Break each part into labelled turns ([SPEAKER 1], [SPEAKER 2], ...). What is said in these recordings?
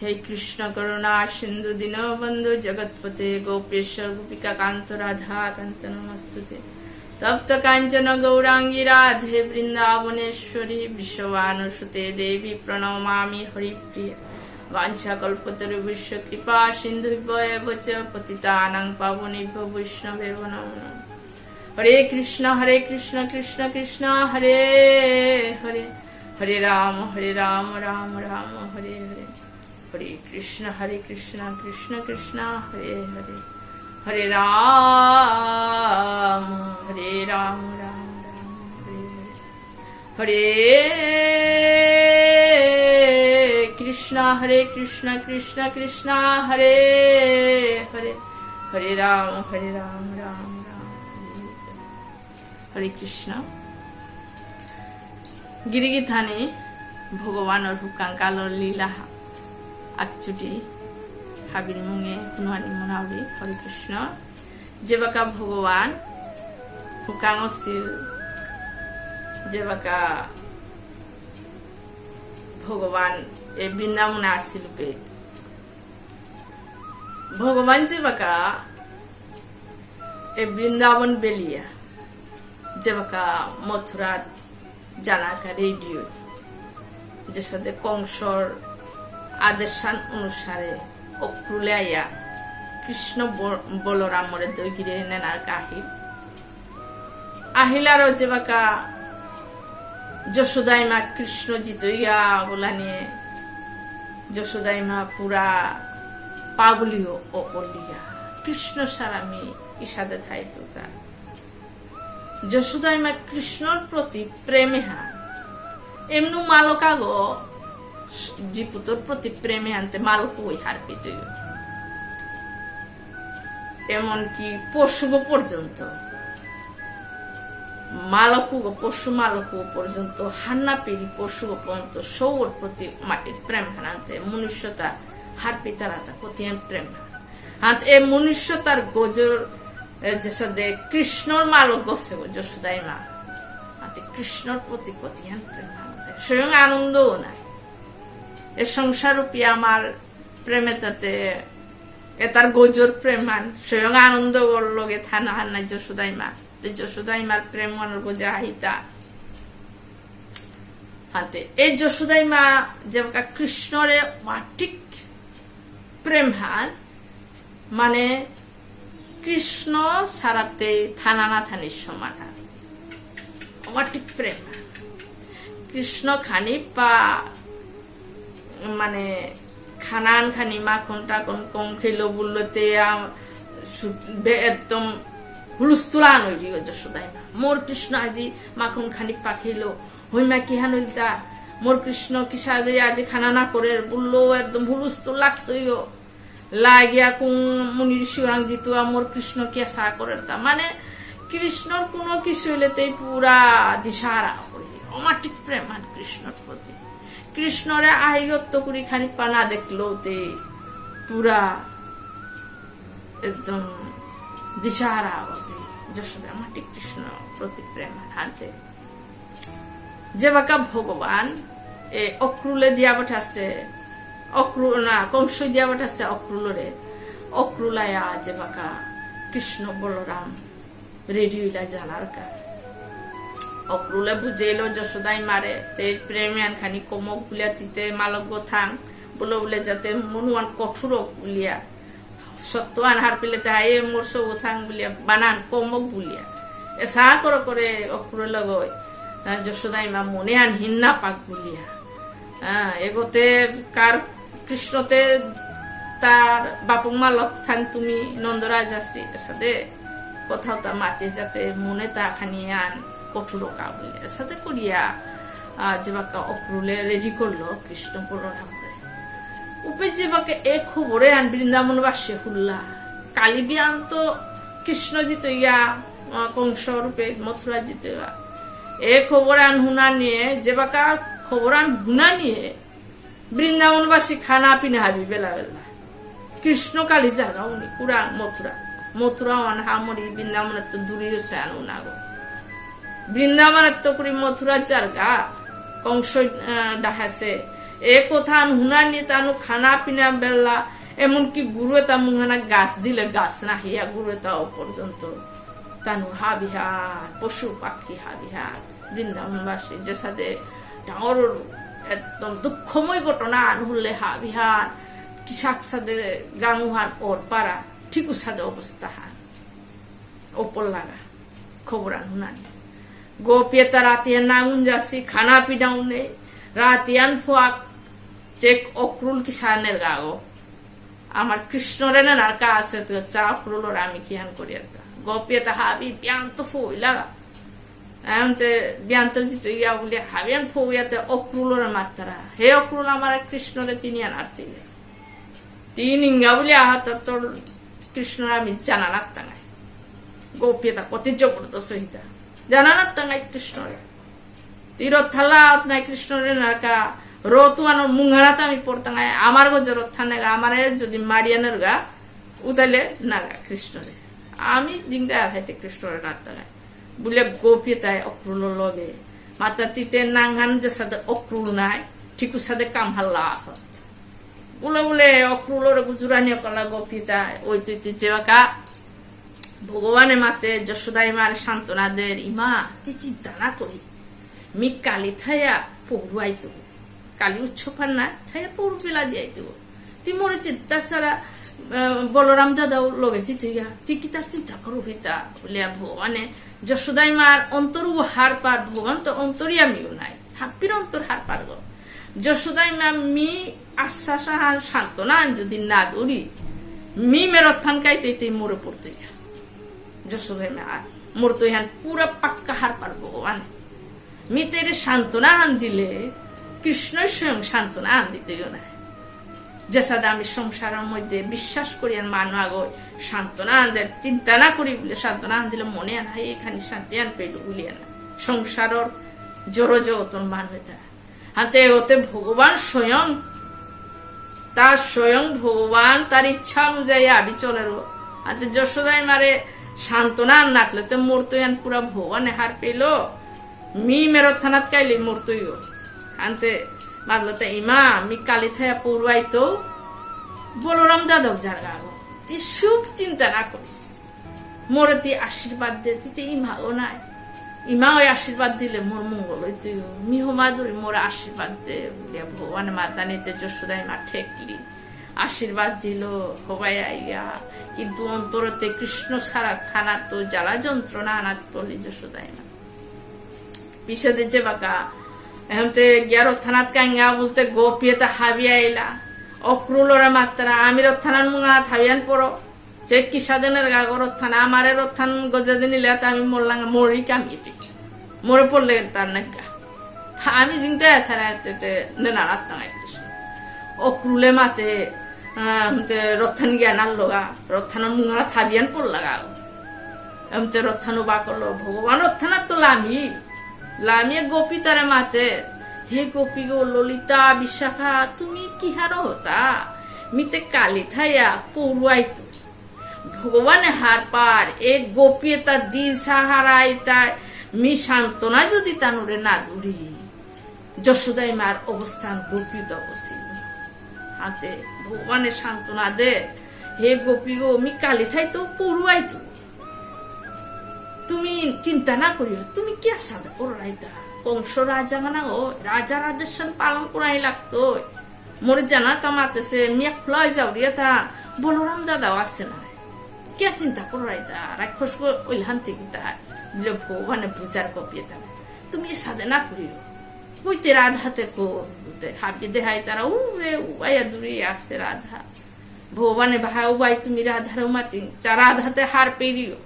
[SPEAKER 1] हे कृष्ण करुणा सिंधु दीनबंधु जगतपते गोपेश गोपिका कांत राधा कांत नमस्तुते तप्त कांचन गौरांगी राधे वृंदावनेश्वरी विश्ववानुसुते देवी प्रणमामि हरिप्रिय वाञ्छाकल्पतरुभ्यश्च कृपा सिन्धुभ्येव च पतितानां पावनेभ्यो वैष्णवेभ्यो नमो नमः। हरे कृष्ण कृष्ण कृष्ण हरे हरे हरे राम राम राम हरे हरे हरे कृष्ण कृष्ण कृष्ण हरे हरे हरे राम राम राम हरे हरे कृष्ण कृष्ण कृष्ण हरे हरे हरे राम राम राम हरे कृष्ण। गिरिगिथाने भगवानर हुकांकालर लीला आकचुटी हाबिर मुंगे हुनुआनी मुनावरी हरे कृष्ण जेबाका भगवान हुकांगसिल जेबाका भगवान ए बृंदावन आसिल पे भगवान जेबाका ए बृंदावन बेलिया जेबाका मथुरा जाना का रेडियो जेसादे कंसर आदेशान अनुसारे अक्रुले आया कृष्ण बलरामरे दगिरे नेनार काहिल আহিলার जेबाका যশোদাই মা কৃষ্ণ জিতইয়া বলা নিয়ে যশোদাই মা পুরা পাগলিও অপলিয়া কৃষ্ণ সারামি ইসাদে থাইতো তা যশোদাই মা কৃষ্ণর প্রতি প্রেমে হা এমনু মালকা গো জিপুতর প্রতি প্রেমে আনতে মালক ওই হার পেতে এমনকি পশুগো পর্যন্ত মালকু পশু মালকু পর্যন্ত হান্না পেরি পশু পর্যন্ত সৌর প্রতি মাটির প্রেম হানাতে মনুষ্যতা হার পিতারাতা প্রতি প্রেম হাত এ মনুষ্যতার গোজর যেসাদে কৃষ্ণর মালক গছে যশোদাই মা হাতে কৃষ্ণর প্রতি প্রতি প্রেম হানাতে স্বয়ং আনন্দও নাই এ সংসারূপী আমার প্রেমেতাতে এ তার গোজর প্রেমান স্বয়ং আনন্দ লগে থানা হান্না যশোদাই মা যশোদাই মার প্রেম মনের গোজা আহিতা হাতে এই যশোদাই মা যেবাকা কৃষ্ণরে মাটিক প্রেম হান মানে কৃষ্ণ সারাতে থানা না থানির সমান মাটিক প্রেম কৃষ্ণ খানি পা মানে খানান খানি মাখন টাখন কম খেলো বললোতে একদম হুলস্থুলা নইলি যশোদাই মা মোর কৃষ্ণ আজি মাখন খানি পাখিলো হইমা কি হানুলতা মোর কৃষ্ণ কিসা দে আজি খানা না করে বললো একদম হুলস্থুল লাগতই লাগিয়া কোন মুনির শিরাং জিতু মোর কৃষ্ণ কি আশা করে তা মানে কৃষ্ণর কোনো কিছু হইলেতেই পুরা দিশাহারা করে অমাটিক প্রেম কৃষ্ণর প্রতি কৃষ্ণরে আহিগত্য করি খানি পানা দেখলো তে পুরা একদম দিশাহারা যশোদা মাটি কৃষ্ণ প্রতি প্রেম হাতে যেবাকা ভগবান এ অক্রুলে দিয়া বঠাছে অক্রুল না কংস দিয়া বঠাছে অক্রুলরে অক্রুলায়া যেবাকা কৃষ্ণ বলরাম রেডি হইলা জানার কা অক্রুলে বুঝেলো যশোদাই মারে তে প্রেমিয়ান খানি কমক বুলিয়া তিতে মালক থাং বলে বলে যাতে মনুয়ান কঠোর বুলিয়া সত্যবান হার পেলে তাই মোর সব থাং বুলিয়া বানান কমক বুলিয়া এসা করে অক্রুর লগয় যশোদাই মা মনে আন হিন্না পাক বুলিয়া এগোতে কার কৃষ্ণতে তার বাপক মালক থান তুমি নন্দরাজ আছি এসাদে কোথাও তা মাতে যাতে মনে তা খানি আন কঠোর কা বুলিয়া এসাদে করিয়া যেবাকা অক্রুলে রেডি করলো কৃষ্ণ বলরাম উপে যেবাকে এ খবরে আন বৃন্দাবন বাসে হুল্লা কালী বিয়ান তো কৃষ্ণ জিতইয়া কংস রূপে মথুরা জিতইয়া এ খবর আন হুনা নিয়ে যেবাকা খবর আন হুনা নিয়ে বৃন্দাবনবাসী খানা পিনা হাবি বেলা বেলা কৃষ্ণ কালী জায়গা উনি পুরা মথুরা মান হামরি বৃন্দাবনের তো দূরে হচ্ছে আনু না গো বৃন্দাবনের তো করি মথুরা জায়গা কংস ডাহাছে এ কোথান হুনানি তানু খানা পিনা বেলা এমনকি গুরুয়ে তা মুহানা গাছ দিলে গাছ না হিয়া গুরুয়ে তাও পর্যন্ত তানু হাবিহার পশু পাখি হাবিহার বৃন্দাবনবাসী যে সাথে ডাঙর একদম দুঃখময় ঘটনা আনহুলে হাবিহার কিসাক সাথে গাঙুহান ওর পারা ঠিকু সাথে অবস্থা হান ওপর লাগা খবর আনহুনানি গোপিয়তা রাতিয়ান নাউন যাসি খানা পিনাউনে রাতিয়ান ফুয়াক চেক অক্রুল কিসানের গাও আমার কৃষ্ণরে নার কা আছে তো চা অক্রুলর আমি কিয়ান করিয়া গোপিয়তা হাবি ব্যান্ত ফুইলা এমতে ব্যান্ত জিতো ইয়া বলে হাবিয়ান ফুইয়াতে অক্রুলর মাত্রা হে অক্রুল আমার কৃষ্ণরে তিনি আনারতি তিন ইঙ্গা বলে আহাত তোর কৃষ্ণর আমি জানা লাগতা নাই গোপিয়তা কত জবরদস্ত হইতা জানা লাগতা নাই কৃষ্ণরে তীরত থালা নাই কৃষ্ণরে নারকা রতুয়ানো মুঙ্গাড়াতে আমি পড়তা নাই আমার গো জরত থানে আমার যদি মারিয়ানের গা উতাইলে নাগা কৃষ্ণরে আমি জিংদা আধাইতে কৃষ্ণরে নাড়তা নাই বলে গোপিয়তায় অক্রুল লগে মাতা তিতে নাংহান যে সাথে অক্রুল নাই ঠিকু সাথে কামহাল্লা বলে বলে অক্রুলরে গুজুরানি কলা গোপিয়তায় ওই তুই যেবাকা ভগবানে মাতে যশোদাই মার সান্ত্বনাদের ইমা তুই চিন্তা না করি মি কালি থাইয়া পড়ুয়াইতো কালি উৎসপার না থাইয়া পড়ু পেলা দিয়াইতো তুই মরে চিন্তা ছাড়া বলরাম দাদাও লগেছি তুই তুই কি তার চিন্তা করো হিতা বলে ভগবানে যশোদাই মার অন্তরু হার পার ভগবান তো অন্তরিয়ামিও নাই হাপ্পির অন্তর হার পার গো যশোদাই মা মি আশ্বাস সান্ত্বনা যদি না দৌড়ি মি মেরথান কাইতে তুই মরে পড়তে যশোদাই মা মোর তো ইহান পুরা পাক্কা হার পার ভগবান মি তেরে সান্ত্বনা আন দিলে কৃষ্ণ স্বয়ং সান্ত্বনা আন দিতে না যে সাথে আমি সংসারের মধ্যে বিশ্বাস করি আর মানো আগে সান্ত্বনা আন দেয় চিন্তা না করি বলে সান্ত্বনা আন দিলে মনে আন হাই এখানে শান্তি আন পেলু বলিয়া না সংসারের জড় জগতন মান হইতে হাতে ওতে ভগবান স্বয়ং তার স্বয়ং ভগবান তার ইচ্ছা অনুযায়ী আবি চলের হাতে যশোদাই মারে সান্ত্বনা আন নাকলে তো মোর তো ইয়ান পুরা ভগবানে হার পেল মি মেরত থানাত কাইলে মোর তৈও আনতে মাগলতে ইমা মি কালি থায়া পড়ুয়াই তো বলরাম দাদক যার গাগো তুই সুখ চিন্তা না করিস মোরে তুই আশীর্বাদ দে তুই ইমাও নাই ইমা ওই আশীর্বাদ দিলে মোর মঙ্গল ওই তুই মিহ মাধুরী মোর আশীর্বাদ দে বলিয়া ভগবান মাতা নিতে যশোদাই মা ঠেকলি আশীর্বাদ দিল হবাই আইয়া কিন্তু অন্তরতে কৃষ্ণ সারা থানা তো জ্বালা যন্ত্রণা আনাত পড়লি যশোদাই মা পিছে দিচ্ছে বাকা এমতে গিয়ার থানাত কাঙ্গা বলতে গোপিয়তা হাবিয়া এলা অক্রুলরে মাত্রা আমির থানার মুঙা হাবিয়ান পড়ো যে কিসাদের গাগর থানা আমারে রথান গজাদি নিলে আমি মরলাম মরি কামিয়ে মরে পড়লে তার নাগা আমি জিনতে থানাতে নেনারাত নাই কৃষ্ণ অক্রুলে মাতে রথান জ্ঞান আনলোগা রথানের মুঙা হাবিয়ান পড়লা গা এমতে রথানু বা করলো ভগবান রথানার তো লামি লামিয়ে গোপী তারে মাতে হে গোপী গো ললিতা বিশাখা তুমি কি হার হতা মিতে কালি থাইয়া পড়ুয়াই তো ভগবানে হার পার এ গোপিয়তা দি সাহারাই তাই মি সান্ত্বনা যদি তানুরে না দূরি যশোদাই মার অবস্থান গোপিত অবস্থিত হাতে ভগবানের সান্ত্বনা দে হে গোপী গো মি কালি থাই তো পড়ুয়াই তো তুমি চিন্তা না করিও তুমি কি সাদা পড়াইতা কংস রাজা মানা ও রাজার আদেশ পালন করাই লাগতো মোরে জানা কামাতেছে মিয়া খোলাই যাও রিয়া তা বলরাম দাদাও আসছে না কে চিন্তা করাইতা রাক্ষস ওইলান থেকে তা বলে ভগবানে বুঝার কপিয়ে তুমি সাদে না করিও হইতে রাধাতে করতে হাবি দেহাই তারা উড়ে উবাইয়া দূরে আসছে রাধা ভগবানে ভাই উবাই তুমি রাধার মাতি চা রাধাতে হার পেরিও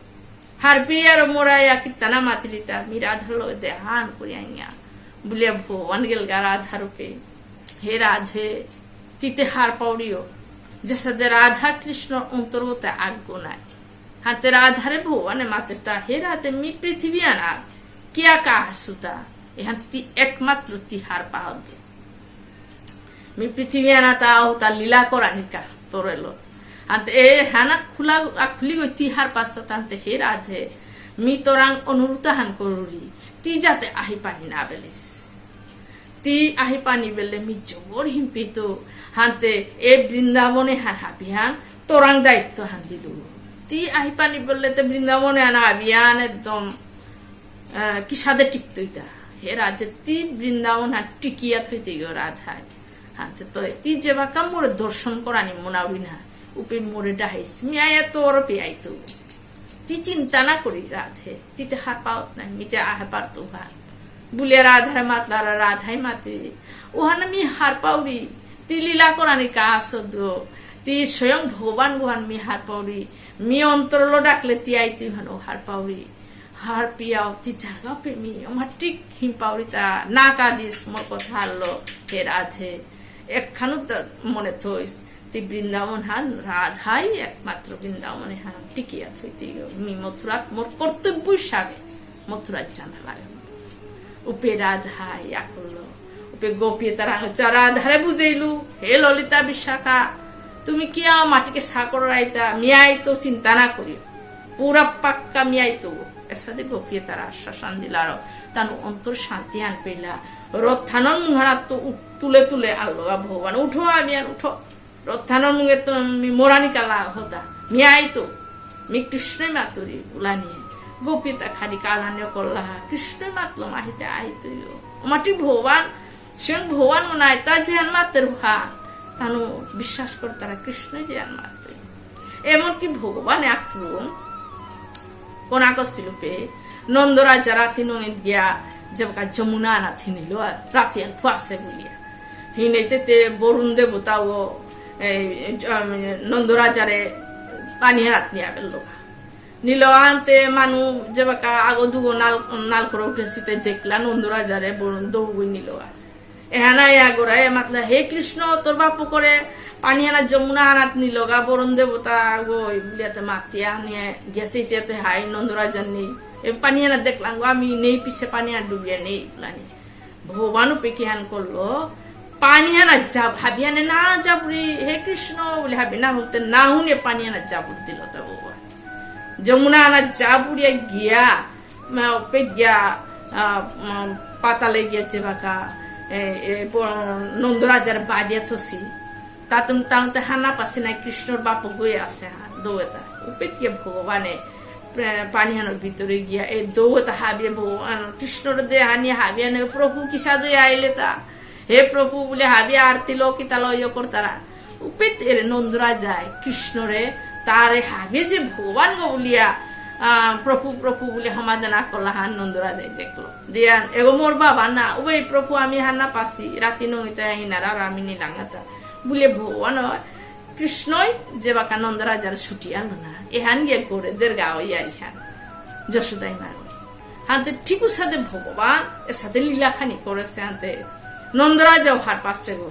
[SPEAKER 1] হার পেরিয়ার মোরাইয়া কিতানা মাতিলিতা মি রাধার লোক দেহান করি আইয়া বলে ভগবান গেল গা রাধা রূপে হে রাধে তিতে হার পাউড়িও যে সাথে রাধা কৃষ্ণ অন্তর্গত আজ্ঞ নাই হাতে রাধারে ভগবানে মাতে তা হে রাধে মি পৃথিবী আনা কিয়া কাহা সুতা এখান একমাত্র তিহার পাও দে মি পৃথিবী আনা তাও তা লীলা করানিকা তোর এলো হাতে এ হানা খুলা খুলি গই তিহার পাস্তা তান্তে হে রাধে মি তোরাং অনুরুতাহান করুরি তি যাতে আহি পানি না বেলিস তি আহি পানি বেলে মি জবর হিম্পিত হানতে এ বৃন্দাবনে হান হাবিহান তোরাং দায়িত্ব হান দিল তি আহি পানি বললে তো বৃন্দাবনে হান হাবিহান একদম কি সাদে টিকতইতা হে রাধে তি বৃন্দাবন হান টিকিয়া থইতে গো রাধায় হানতে তো তি যে বাকা মোরে দর্শন করানি মোনাবি না উপে মোরে ডাহাইস মিয়া তোর পেয়াইতো তি চিন্তা না করি রাধে তিতে হার পাওত না মিতে আহে পারতো হা বুলে রাধারে মাতলারা রাধাই মাতে ওহানা মি হার পাউরি তি লীলা করানি কা আসদ তি স্বয়ং ভগবান গোহান মি হার পাউরি মি অন্তরলো ডাকলে তি আইতি হানো হার পাউরি হার পিয়াও তি জাগা পে মি আমার ঠিক হিম পাউরি তা না কা দিস মোর কথা হারলো হে রাধে একখানো মনে থইস তি বৃন্দাবন হান রাধাই একমাত্র বৃন্দাবনে হান টিকিয়া থইতে মি মথুরা মোর কর্তব্য হিসাবে মথুরা জানা লাগে উপে রাধা ইয়া করলো উপে গোপী তারা রাধারে বুঝাইলু হে ললিতা বিশাখা তুমি কি মাটিকে সাকর রাইতা মিয়াই তো চিন্তা না করি পুরা পাক্কা মিয়াই তো এর সাথে গোপী তারা আশ্বাসান দিলার তার অন্তর শান্তি আন পেলা রথানন মুহারা তো তুলে তুলে আনলো ভগবান উঠো আমি আর উঠো রথানন মুখে তো মোরানি কালা হতা মিয়াই তো মি কৃষ্ণই মাতুরি উলা নিয়ে গোপীতা খালি কালান্য করলা কৃষ্ণই মাতলো মাহিতে আইতো মাটি ভগবান স্বয়ং ভগবান মনায় তা যে মাতের হা তানো বিশ্বাস করে তারা কৃষ্ণই যে মাতে এমনকি ভগবান একরকম কোন আকছিল পে নন্দরাজা রাতি নদীত গিয়া যে যমুনা আনা থিনিল রাতি আর ফুয়াছে বলিয়া হিনেতে বরুণ দেবতাও নন্দরাজারে পানি হাত নিয়ে গেল নীল আনতে মানু যে বাকা আগো দুগো নাল করে উঠেছি দেখলা নন্দরাজারে বরুণ দৌড় নিল এহানাই আগোরা মাতলা হে কৃষ্ণ তোর বাপু করে পানি আনা যমুনা আনাত নিল গা বরুণ দেবতা গো বুলিয়াতে মাতিয়া নিয়ে গেছে ইতিয়াতে হাই নন্দরাজার নেই পানি আনা দেখলাম গো আমি নেই পিছে পানি আর ডুবিয়া নেই প্লানি ভগবানও পেকিহান করলো পানি আনা যা ভাবি আনে না যাবুরি হে কৃষ্ণ বলে ভাবি না বলতে না হুনে পানি আনা যাবুর দিল তা ভগবান যমুনা আনা যাবুরিয়া গিয়া পে গিয়া পাতালে গিয়েছে বাকা নন্দরাজার বাজিয়া থসি তাতে হানা পাশে নাই কৃষ্ণর বাপ গয়ে আছে দৌড়া উপে গিয়ে ভগবানে পানি হানোর ভিতরে গিয়া এই দৌড়া হাবিয়ে ভগবান কৃষ্ণর দে হানিয়ে হাবিয়ে নে প্রভু কিসা দে আইলে তা হে প্রভু বলে হাবিয়ে আরতি লোকিতা লয় করতারা উপে নন্দরা যায় কৃষ্ণরে তারে হাবিয়ে যে ভগবান গো বলিয়া প্রভু প্রভু বলে সমাধান করলা হান নন্দরা যাই দেখলো দিয়া এগো মোর বাবা না ওই প্রভু আমি হান্না পাসি রাতি নইতে আহিনার আর আমি নিলাঙ্গাতা বলে ভগবান কৃষ্ণই যে বাকা নন্দরাজার ছুটি আলো না এহান গিয়ে করে দের গাও ইয়ারি হান যশোদাই মার হাতে ঠিকু সাথে ভগবান এর সাথে লীলাখানি করেছে হাতে নন্দরাজাও হার পাশে গো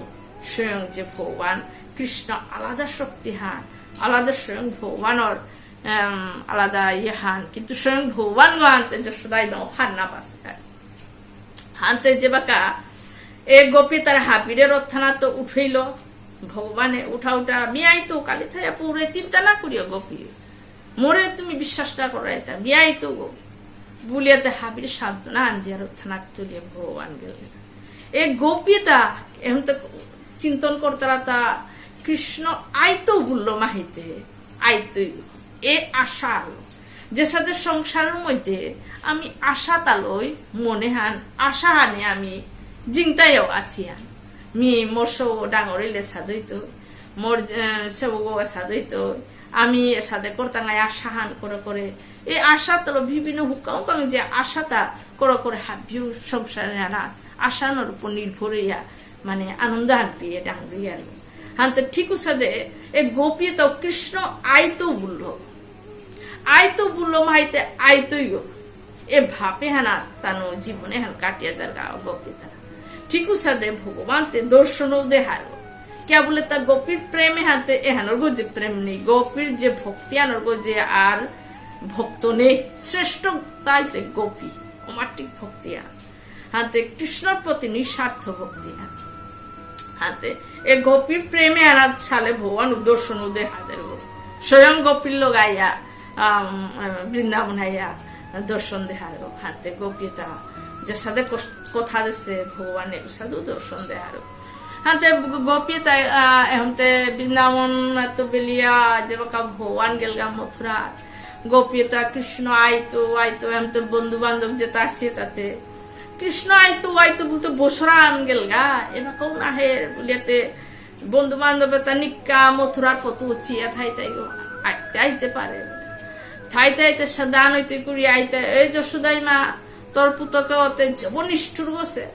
[SPEAKER 1] স্বয়ং যে ভগবান কৃষ্ণ আলাদা শক্তি হান আলাদা স্বয়ং ভগবানর আলাদা ইয়ে হান কিন্তু স্বয়ং ভগবান গো হানতে যশোদাই ন হার না পাশে হানতে যে বাকা এ গোপী তার হাবিরে রথানা তো উঠেইল ভগবানে উঠা উঠা মিয়াই তো কালি থাইয়া পুরে চিন্তা না করিও গোপী মোরে তুমি বিশ্বাস না করাইতা মিয়াই তো গো বুলিয়াতে হাবির সাধনা আন দিয়া রথানা তুলিয়ে ভগবান গেলেন এ গোপীতা এখন তো চিন্তন করতারা তা কৃষ্ণ আইতো বললো মাহিতে আইতই এ আশা আলো যে সাথে সংসারের মধ্যে আমি আশা তালই মনে হান আশা হানে আমি জিংতাইও আসিয়ান মি মোর সব ডাঙরিলে সাদইতো মোর সব সাদইতো আমি সাদে করতাঙ্গাই আশা হান করে করে এই আশা তো বিভিন্ন হুকাও কাং যে আশাটা করে করে হাবিও সংসারে হানা আশানোর উপর নির্ভর হইয়া মানে আনন্দ হান পেয়ে ডাঙরিয়া হানতে ঠিকু সাদে এ গোপী তো কৃষ্ণ আইতো বললো মাইতে আইতই গো এ ভাপে হানা তানো জীবনে হান কাটিয়া যার গা গোপীতা ঠিকু সাদে ভগবান তে দর্শন দেহার কে বলে তা গোপীর প্রেমে হাতে এহানোর গো যে প্রেম নেই গোপীর যে ভক্তি আনোর গো যে আর ভক্ত নেই শ্রেষ্ঠ তাইতে গোপী অমাটিক ভক্তি হাতে কৃষ্ণর প্রতি নিঃস্বার্থ ভক্তি হাতে এ গোপীর প্রেমে আনা সালে ভগবান দর্শন দেহাদের গো স্বয়ং গোপীর লোক আইয়া বৃন্দাবন আইয়া দর্শন দেহার গো হাতে গোপীতা যে সাথে কথা দিছে ভগবানে সাধু দর্শন দেয় আরো হাতে গোপী তাই এহতে বৃন্দাবন তো বেলিয়া যে ভগবান গেলগা মথুরা গোপীতা কৃষ্ণ আইতো এমতে বন্ধু বান্ধব যেটা আসছে তাতে কৃষ্ণ আইতো বলতে বসরান গেলগা এরকম না হে বলিয়াতে বন্ধু বান্ধব তা নিকা মথুরার পতু চিয়া থাইতে আইতে পারে থাইতে সাদান হইতে করি আইতে এই যশোদাই মা তোর পুতকে ওতে নিষ্ঠুর বসে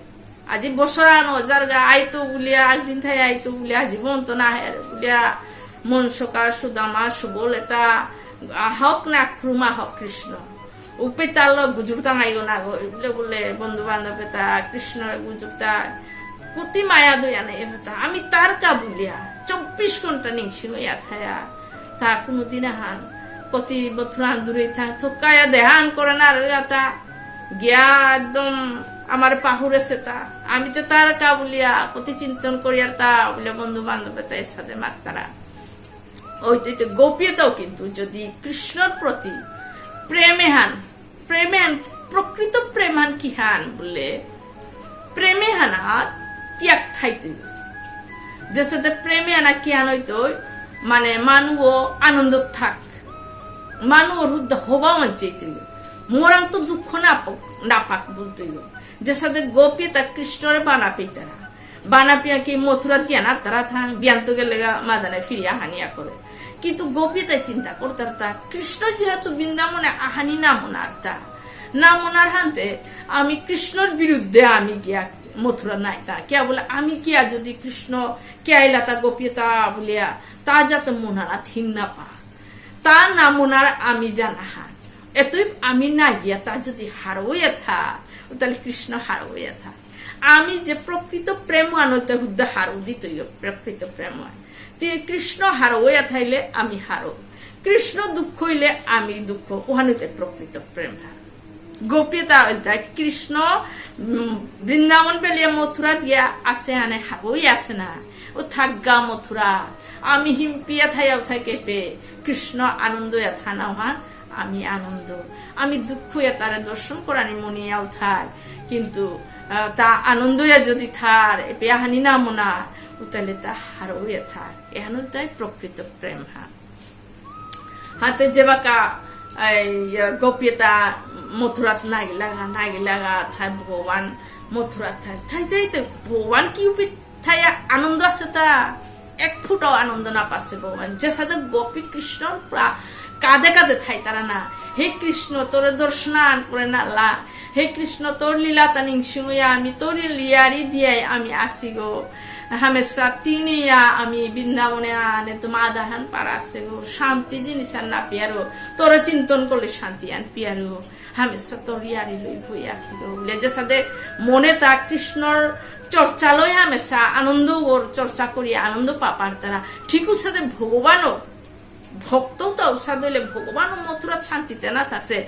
[SPEAKER 1] আজি বসরান জারগা আইতো বলিয়া একদিন থাই আইতো বলিয়া জীবন তো না হে বলিয়া মন সকাল সুদামা সুবল এটা হক না ক্রুমা হক কৃষ্ণ উপিতাল গুজুরতা মাইগো না গো বলে বন্ধু বান্ধব তা কৃষ্ণ গুজুরতা কতি মায়া দয়া নেই হতা আমি তার কা বলিয়া 24 ঘন্টা নিংসিং হইয়া থায়া তা কোনদিন হান কতি বথুরান দূরে থাক থকায়া দেহান করে না তা গিয়া একদম আমার পাহুরেছে তা আমি তো তার কা বলিয়া কতি চিন্তন করিয়ার তা বলে বন্ধু বান্ধব তা এর সাথে মাত্তারা ওইটাইতে গোপীয়তাও কিন্তু যদি কৃষ্ণর প্রতি প্রেমে হান প্রকৃত প্রেমান কি হান বলে প্রেমে হানা ত্যাগ থাইতে যে সাথে প্রেমে আনা কি হান হইতো মানে মানুষ আনন্দ থাক মানুষ হুদ্দ হবা মানচাইতে মোরাং তো দুঃখ না পাক বলতে যে সাথে গোপীয়তা কৃষ্ণরে বানা পেতারা বানা পিয়া কি মথুরা দিয়া না তারা থাক বিয়ান্ত গেলে মাদানে ফিরিয়া হানিয়া করে কিন্তু গোপীতায় চিন্তা করতার তা কৃষ্ণ যেহেতু বৃন্দাবনে আহানি না মনার হানতে আমি কৃষ্ণর বিরুদ্ধে আমি গিয়া মথুরা নাই তা কে বলে আমি কিয়া যদি কৃষ্ণ কে আইলা তা গোপীতা বলিয়া তা যাতে মনারা থিন না পা তা না মনার আমি জানা হান এতই আমি না গিয়া তা যদি হারোয়া থা তাহলে কৃষ্ণ হারোয়া থা আমি যে প্রকৃত প্রেম আনতে হুদ্দ হারো দিত প্রকৃত প্রেম কৃষ্ণ হারো হইয়া থাইলে আমি হারো কৃষ্ণ দুঃখ হইলে আমি দুঃখ ওহানিতে প্রকৃত প্রেম গোপীয়তা কৃষ্ণ বৃন্দাবন বেলিয়া মথুরা দিয়া আসে আনে হাবই আসে না ও থাকগা মথুরা আমি হিমপিয়া থাইয়াও থাকে পে কৃষ্ণ আনন্দ থানা হান আমি আনন্দ আমি দুঃখ তারা দর্শন করানি মনিয়াও থাক কিন্তু তা আনন্দ যদি থার পেহানি না মনা তাহলে তা হারো থাক এহানো তাই প্রকৃত প্রেম হাতে যে বাকা গোপীয়তা মথুরাত নাগিলাগা থাই ভগবান মথুরাত থাই তো ভগবান কি থাই আনন্দ আছে তা এক ফুটাও আনন্দ না পাচ্ছে ভগবান যে সাথে গোপী কৃষ্ণ কাঁধে কাঁধে থাই তারা না হে কৃষ্ণ তোরে দর্শনান করে নালা হে কৃষ্ণ তোর লীলা তানিং শুয়া আমি তোর লিয়ারি দিয়াই আমি আসি গো হামেশা তিনিয়া আমি বৃন্দাবনে আনে তো মাদাহান পার আসে গো শান্তি জিনিস আর না পিয়ারো তোর চিন্তন করলে শান্তি আন পিয়ারো হামেশা তোর ইয়ারি লই ভই আসি গো বলে যে সাথে মনে তা কৃষ্ণর চর্চা লই হামেশা আনন্দ ওর চর্চা করি আনন্দ পাপার তারা ঠিক সাথে ভগবানও ভক্ত তো ঔষধ হইলে ভগবান মথুরা শান্তিতে না থাকে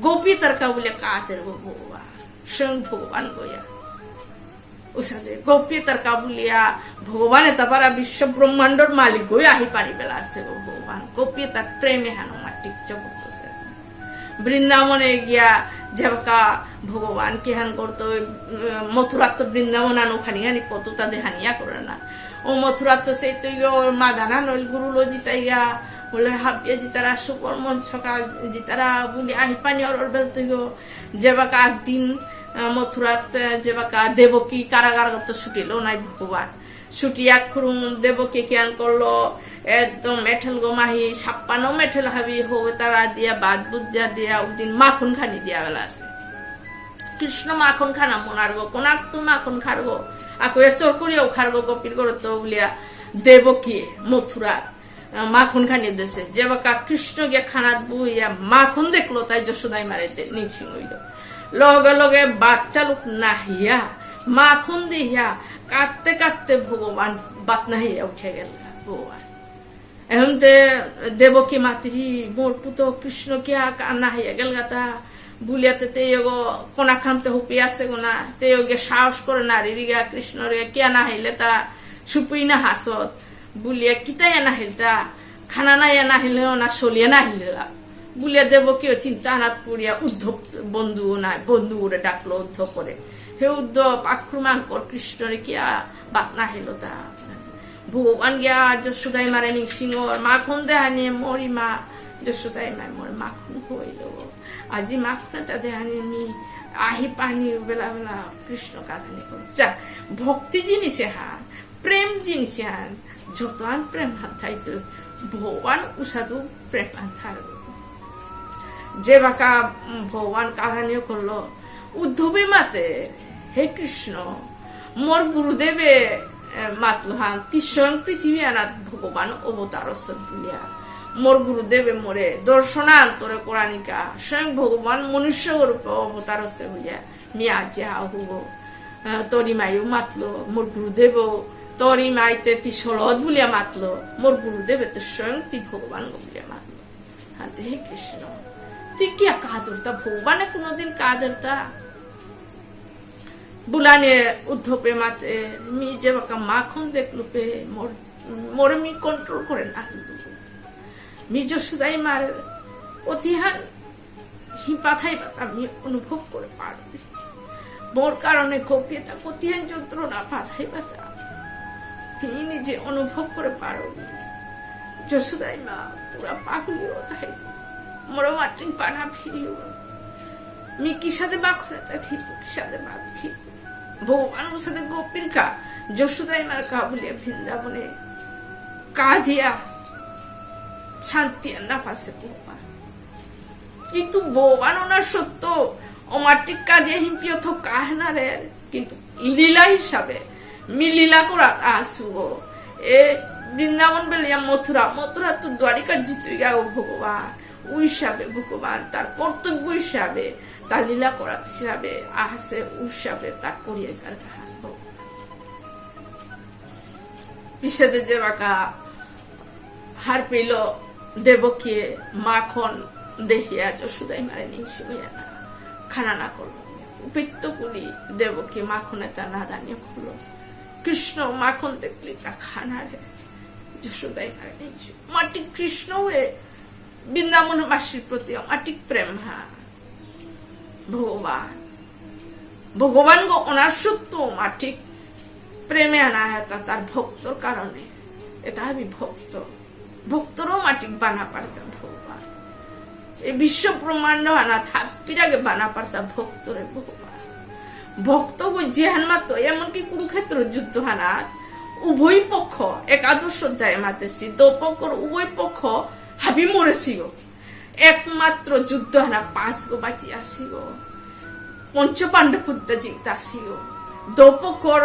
[SPEAKER 1] গোপী তরকা বলে কাতের ভগবান স্বয়ং ভগবান গয়া ওষাদে গোপী তরকা বলিয়া ভগবানে তাপারা বিশ্ব ব্রহ্মাণ্ডর মালিক গই আহি পারি বেলা আছে ভগবান গোপী তার প্রেমে হানো মাটিক জগৎ বৃন্দাবনে গিয়া যেবাকা ভগবান কি হান করতো মথুরা তো বৃন্দাবন আনো খানি হানি পতো তাদের হানিয়া করে না ও মথুরা তো সেই তো মাদানা নইল গুরু লো জিতাইয়া বলে হাবিয়া জিতারা সুপর্মন সকাল জিতারা বলি আহি পানি অর বেলতে যেবাকা একদিন মথুরাত যেবাকা দেবকী কারাগার তো ছুটিল নাই ভগবান ছুটিয়া খুরুম দেবকী কেন করলো একদম মেঠেল গো মাহি 56 মেঠেল হাবি হবে তারা দিয়া বাদ বুদ্ধা দিয়া ওদিন মাখন খানি দিয়া বেলা আছে কৃষ্ণ মাখন খানা মনার গো কোনাক তো মাখন খারগো আকো চোর করিয়াও খারগো গোপীর করে তো বলিয়া দেবকী মথুরা মাখন খানি দেশে যে বাকা কৃষ্ণ গিয়া খানাত বুইয়া মাখন দেখলো তাই যশোদাই মারিতে নিংসিং হইল লগে লগে বাচ্চা লোক নাহিয়া মাখন দিয়া কাটতে কাটতে ভগবান বাত নাহিয়া উঠে গেল ভগবান এখন দেবকী মাতৃ মোর পুত কৃষ্ণ কে নাহিয়া গেল গাতা বুলিয়াতে তেগো কোনা খানতে হুপি আছে গোনা তেগে সাহস করে নারী রিগা কৃষ্ণ রে কে নাহিলে তা সুপুই না হাসত বুলিয়া কিতাই নাহিল তা খানা নাই নাহিলে না চলিয়া নাহিলে বুলিয়া দেবকীও চিন্তা হাত পড়িয়া উদ্ধব বন্ধু নাই বন্ধু ওরে ডাকলো উদ্ধব করে হে উদ্ধব আক্রমণ কর কৃষ্ণরে কিয়া বাত না হেলো তা ভগবান গিয়া যশোদাই মারে সিংহর মাখন দেহানি মরি মা যশোদাই মায় মোর মাখন হইল আজি মাখন তা দেহানি মি আহি পানি বেলা বেলা কৃষ্ণ কাঁদানি করো যা ভক্তি জিনিসে হান প্রেম জিনিসে হান যতন প্রেম হাত থাইতো ভগবান উসাদু প্রেম হাত থাকবে যে বাঁকা ভগবান কাহানিও করলো উদ্ধবে মাতে হে কৃষ্ণ মোর গুরুদেবে মাতলো হান স্বয়ং পৃথিবী আনাত ভগবান অবতার বলিয়া মোর গুরুদেবে মোরে দর্শনান্তরে কোরআনিকা স্বয়ং ভগবান মনুষ্য রূপে অবতার হচ্ছে বলিয়া মি আজি আহুব তরি মাইও মাতলো মোর গুরুদেব তরি মাইতে তি সরদ বলিয়া মাতলো মোর গুরুদেবে তো স্বয়ং তি ভগবান বলিয়া মাতলো হ্যাঁ হে কৃষ্ণ তুই কি কাদরতা ভগবানে কোনোদিন কাদরতা বুলানে উদ্ধবে মাতে মি যে বাকা মাখন দেখলো পে মোরে মি কন্ট্রোল করে না মি যশোদাই মার অতিহান হি পাথাই পাতা আমি অনুভব করে পারবি মোর কারণে কপিয়েতা কতিহান যন্ত্রণা পাথাই পাতা তিনি নিজে অনুভব করে পারবি যশোদাই মা পুরা পাগলিও তাই মোর মাটিন পানা ফিরিও মি কি সাথে বাখরে তা খিত কি সাথে বাদ খিত ভগবান ওর সাথে গোপীর কা যশোদাই মার কা বলিয়া বৃন্দাবনে কা দিয়া শান্তি না পাশে ভগবান কিন্তু ভগবান ওনার সত্য অমাটিক কাজে হিম্পিও তো কাহনা রে কিন্তু লীলা হিসাবে মি লীলা করা আসুব এ বৃন্দাবন বেলিয়া মথুরা মথুরা তো দ্বারিকা জিতে গেল ভগবান ওই হিসাবে ভগবান তার কর্তব্য হিসাবে তার লীলা করা হিসাবে আসে ওই হিসাবে তার করিয়ে যার পিছাতে যে বাঁকা হার পেল দেবকে মাখন দেখিয়া যশোদাই মারে নিয়ে খানা না করলো উপেত্য করি দেবকে মাখনে তা না দানিয়ে করলো কৃষ্ণ মাখন দেখলি তা খানা রে যশোদাই মারে নিয়ে মাটি কৃষ্ণ হয়ে বৃন্দাবনবাসীর প্রতি অমাটিক প্রেম হা ভগবান ভগবান গো ওনার সত্য অমাটিক প্রেমে আনা হেতা তার ভক্তর কারণে এটা আমি ভক্ত ভক্তরও মাটিক বানা পারতাম ভগবান এই বিশ্ব ব্রহ্মাণ্ড আনা থাপির আগে বানা পারতাম ভক্তরে ভগবান ভক্ত গো জেহান মাত্র এমনকি কুরুক্ষেত্র যুদ্ধ হানাত উভয় পক্ষ একাদশ অধ্যায় মাতেছি দোপক্ষর উভয় পক্ষ হাবি মরেছি গো একমাত্র যুদ্ধ হানা 5 গো বাঁচি আসি গো পঞ্চপাণ্ডব হুদ্দা জিত আসি গো দোপক্ষর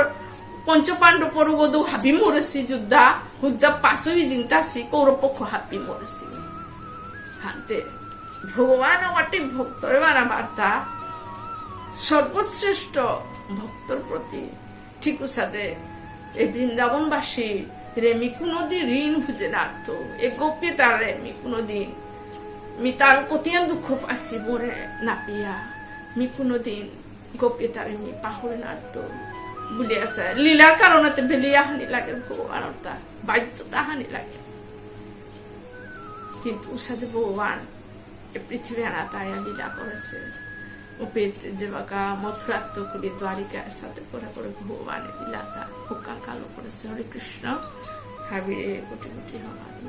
[SPEAKER 1] পঞ্চপাণ্ডব পরগদু হাবি মরেছি যুদ্ধা হুদ্দা 5 জিত আসি কৌরপক্ষ হাবি মরেছি হাতে ভগবান আমাটি ভক্তরে বানা বার্তা সর্বশ্রেষ্ঠ ভক্তর প্রতি ঠিক সাথে এই বৃন্দাবনবাসী রেমি কোনোদিন ঋণ খুঁজে নাড়তো এ গোপী তার রেমি কোনোদিন মি তার কতিয়ান দুঃখ পাচ্ছি মরে না পিয়া মি কোনোদিন গোপী তার মি পাহরে নাড়তো বলে আছে লীলার কারণে বেলিয়া হানি লাগে ভগবান তার বাধ্যতা হানি লাগে কিন্তু সাথে ভগবান এ পৃথিবী আনা তাই লীলা করেছে যে বাঁকা মথুরাত্মকুলি দ্বারিকার সাথে করে করে ভগবানের লীলাটা হুকা কালো করেছে হরে কৃষ্ণ হাবিরে কোটি কোটি হমারি।